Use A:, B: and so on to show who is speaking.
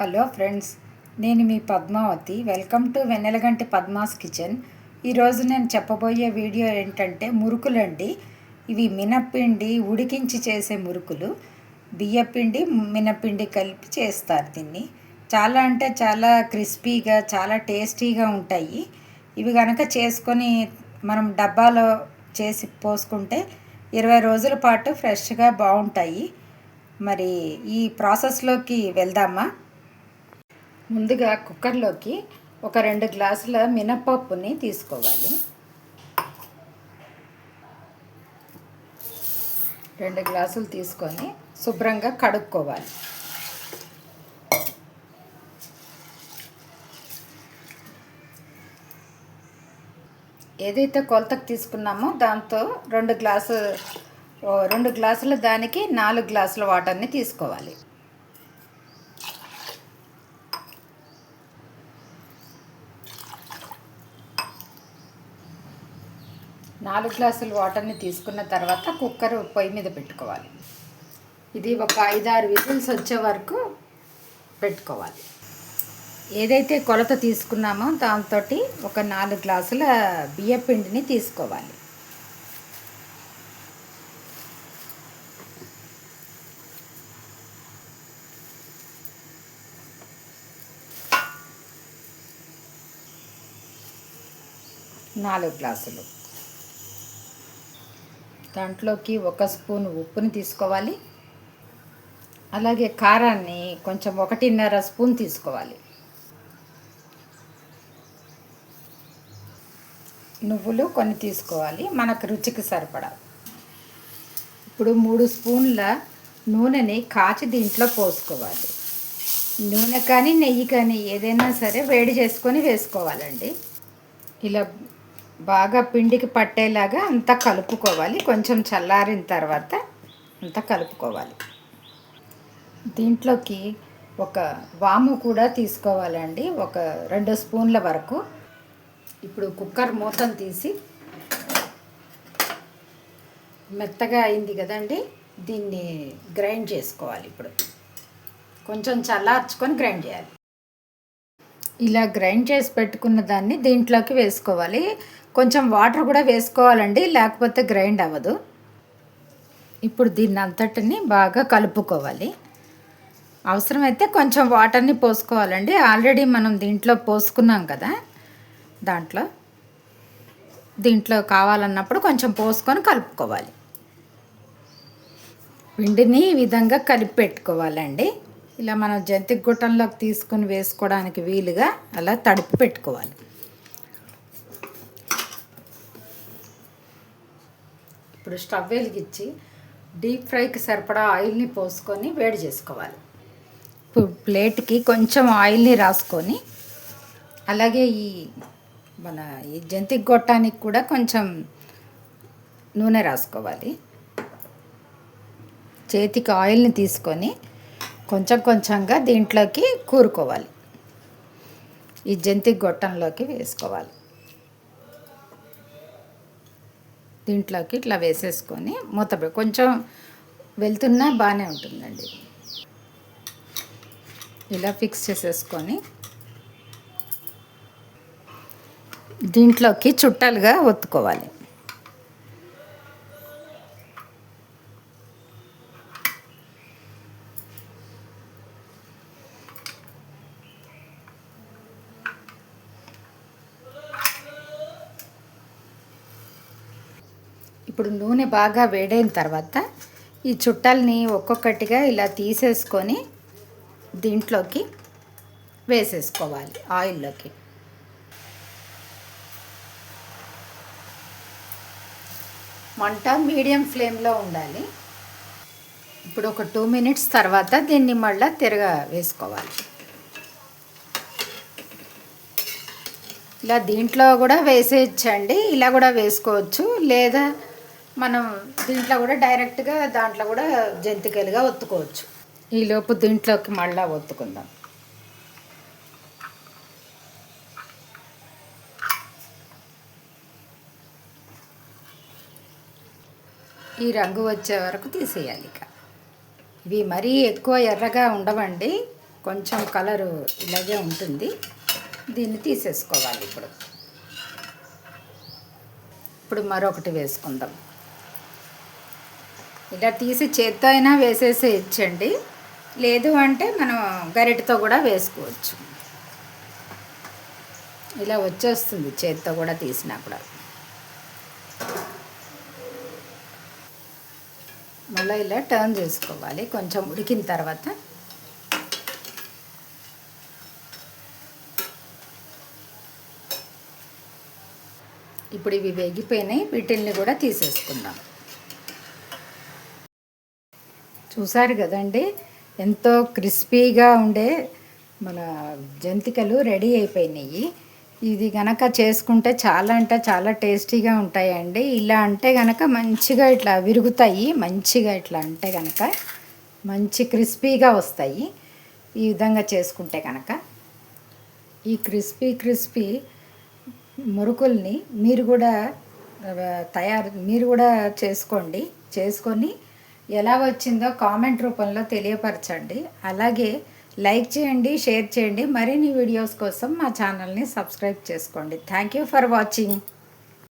A: Hello friends, నేను మీ Padmavathi. Welcome to Vennelaganti Padma's kitchen. ఈరోజు నేను చెప్పబోయే వీడియో ఏంటంటే మురుకులండి. ఇవి మినప్పిండి ఉడికించి చేసే మురుకులు. బియ్యపిండి మినప్పిండి కలిపి చేస్తారు దీన్ని. చాలా అంటే చాలా క్రిస్పీగా, చాలా టేస్టీగా ఉంటాయి. ఇవి కనుక చేసుకొని మనం డబ్బాలో చేసి పోసుకుంటే 20 రోజుల పాటు ఫ్రెష్గా బాగుంటాయి. మరి ఈ ప్రాసెస్లోకి వెళ్దామా? ముందుగా కుక్కర్లోకి ఒక 2 గ్లాసుల మినపప్పుని తీసుకోవాలి. 2 గ్లాసులు తీసుకొని శుభ్రంగా కడుక్కోవాలి. ఏదైతే కొలతకు తీసుకున్నామో దాంతో 2 గ్లాసుల దానికి 4 గ్లాసుల వాటర్ని తీసుకోవాలి. 4 గ్లాసుల వాటర్ని తీసుకున్న తర్వాత కుక్కర్ పొయ్యి మీద పెట్టుకోవాలి. ఇది ఒక 5-6 విజిల్స్ వచ్చే వరకు పెట్టుకోవాలి. ఏదైతే కొలత తీసుకున్నామో దాంతో ఒక 4 గ్లాసుల బియ్యపిండిని తీసుకోవాలి. దాంట్లోకి 1 స్పూన్ ఉప్పుని తీసుకోవాలి. అలాగే కారాన్ని కొంచెం 1.5 స్పూన్ తీసుకోవాలి. నువ్వులు కొన్ని తీసుకోవాలి, మనకు రుచికి సరిపడా. ఇప్పుడు 3 స్పూన్ల నూనెని కాచి దీంట్లో పోసుకోవాలి. నూనె కానీ నెయ్యి కానీ ఏదైనా సరే వేడి చేసుకొని వేసుకోవాలండి. ఇలా బాగా పిండికి పట్టేలాగా అంతా కలుపుకోవాలి. కొంచెం చల్లారిన తర్వాత అంతా కలుపుకోవాలి. దీంట్లోకి ఒక వాము కూడా తీసుకోవాలండి, ఒక 2 స్పూన్ల వరకు. ఇప్పుడు కుక్కర్ మూతను తీసి, మెత్తగా అయింది కదండి, దీన్ని గ్రైండ్ చేసుకోవాలి. ఇప్పుడు కొంచెం చల్లార్చుకొని గ్రైండ్ చేయాలి. ఇలా గ్రైండ్ చేసి పెట్టుకున్న దాన్ని దీంట్లోకి వేసుకోవాలి. కొంచెం వాటర్ కూడా వేసుకోవాలండి, లేకపోతే గ్రైండ్ అవ్వదు. ఇప్పుడు దీన్ని అంతటిని బాగా కలుపుకోవాలి. అవసరమైతే కొంచెం వాటర్ని పోసుకోవాలండి. ఆల్రెడీ మనం దీంట్లో పోసుకున్నాం కదా, దీంట్లో కావాలన్నప్పుడు కొంచెం పోసుకొని కలుపుకోవాలి. పిండిని ఈ విధంగా కలిపి పెట్టుకోవాలండి. ఇలా మనం జంతిక గుట్టంలోకి తీసుకొని వేసుకోవడానికి వీలుగా అలా తడిపి పెట్టుకోవాలి. ఇప్పుడు స్టవ్ వెలిగించి డీప్ ఫ్రైకి సరిపడా ఆయిల్ని పోసుకొని వేడి చేసుకోవాలి. ఇప్పుడు ప్లేట్కి కొంచెం ఆయిల్ని రాసుకొని, అలాగే ఈ జంతిక గొట్టానికి కూడా కొంచెం నూనె రాసుకోవాలి. చేతికి ఆయిల్ని తీసుకొని కొంచెం కొంచెంగా దీంట్లోకి కూరుకోవాలి. ఈ జంతిక గొట్టంలోకి వేసుకోవాలి. దీంట్లోకి ఇట్లా వేసేసుకొని మూత కొంచెం వెళ్తున్నా బాగానే ఉంటుందండి. ఇలా ఫిక్స్ చేసేసుకొని దీంట్లోకి చుట్టాలుగా ఒత్తుకోవాలి. ఇప్పుడు నూనె బాగా వేడైన తర్వాత ఈ చుట్టాలని ఒక్కొక్కటిగా ఇలా తీసేసుకొని దీంట్లోకి వేసేసుకోవాలి ఆయిల్లోకి. మంట మీడియం ఫ్లేమ్లో ఉండాలి. ఇప్పుడు ఒక 2 మినిట్స్ తర్వాత దీన్ని మళ్ళీ వేసుకోవాలి. ఇలా దీంట్లో కూడా వేసేయచ్చండి, ఇలా కూడా వేసుకోవచ్చు. లేదా మనం దీంట్లో కూడా డైరెక్ట్గా దాంట్లో కూడా జంతికలుగా ఒత్తుకోవచ్చు. ఈలోపు దీంట్లోకి మళ్ళీ ఒత్తుకుందాం. ఈ రంగు వచ్చే వరకు తీసేయాలి. ఇక ఇవి మరీ ఎక్కువ ఎర్రగా ఉండవండి, కొంచెం కలరు ఇలాగే ఉంటుంది. దీన్ని తీసేసుకోవాలి. ఇప్పుడు మరొకటి వేసుకుందాం. ఇలా తీసి చేత్తో అయినా వేసేసేయచ్చండి, లేదు అంటే మనం గరిటెతో కూడా వేసుకోవచ్చు. ఇలా వచ్చేస్తుంది చేత్తో కూడా తీసినా కూడా. మళ్ళీ ఇలా టర్న్ చేసుకోవాలి కొంచెం ఉడికిన తర్వాత. ఇప్పుడు ఇవి వేగిపోయినాయి, వీటిల్ని కూడా తీసేసుకుందాం. చూసారు కదండి, ఎంతో క్రిస్పీగా ఉండే మన జంతికలు రెడీ అయిపోయినాయి. ఇది గనక చేసుకుంటే చాలా అంటే చాలా టేస్టీగా ఉంటాయండి. ఇలా అంటే గనక మంచిగా ఇట్లా విరుగుతాయి, మంచిగా ఇట్లా అంటే గనక మంచి క్రిస్పీగా వస్తాయి. ఈ విధంగా చేసుకుంటే కనుక ఈ క్రిస్పీ మురుకుల్ని మీరు కూడా చేసుకొని ఎలా వచ్చిందో కామెంట్ రూపంలో తెలియపరచండి. అలాగే లైక్ చేయండి, షేర్ చేయండి. మరిన్ని వీడియోస్ కోసం మా ఛానల్ని సబ్స్క్రైబ్ చేసుకోండి. Thank you for watching.